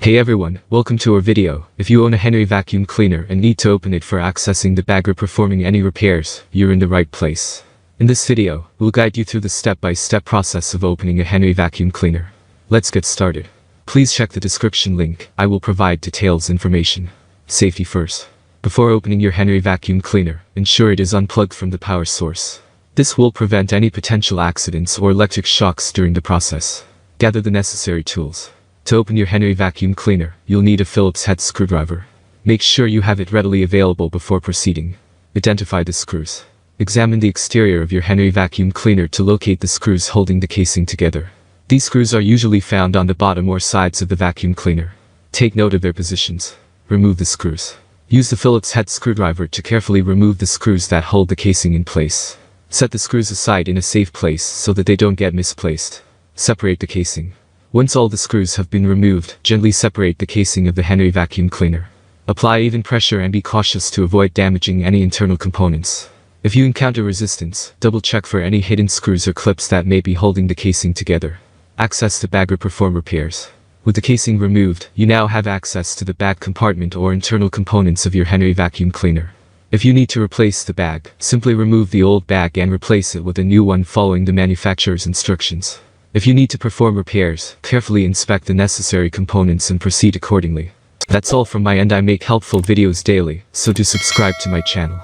Hey everyone, welcome to our video. If you own a Henry vacuum cleaner and need to open it for accessing the bag or performing any repairs, you're in the right place. In this video, we'll guide you through the step-by-step process of opening a Henry vacuum cleaner. Let's get started. Please check the description link, I will provide detailed information. Safety first. Before opening your Henry vacuum cleaner, ensure it is unplugged from the power source. This will prevent any potential accidents or electric shocks during the process. Gather the necessary tools. To open your Henry vacuum cleaner, you'll need a Phillips head screwdriver. Make sure you have it readily available before proceeding. Identify the screws. Examine the exterior of your Henry vacuum cleaner to locate the screws holding the casing together. These screws are usually found on the bottom or sides of the vacuum cleaner. Take note of their positions. Remove the screws. Use the Phillips head screwdriver to carefully remove the screws that hold the casing in place. Set the screws aside in a safe place so that they don't get misplaced. Separate the casing. Once all the screws have been removed, gently separate the casing of the Henry vacuum cleaner. Apply even pressure and be cautious to avoid damaging any internal components. If you encounter resistance, double-check for any hidden screws or clips that may be holding the casing together. Access the bag or perform repairs. With the casing removed, you now have access to the bag compartment or internal components of your Henry vacuum cleaner. If you need to replace the bag, simply remove the old bag and replace it with a new one following the manufacturer's instructions. If you need to perform repairs, carefully inspect the necessary components and proceed accordingly. That's all from my end. I make helpful videos daily, so do subscribe to my channel.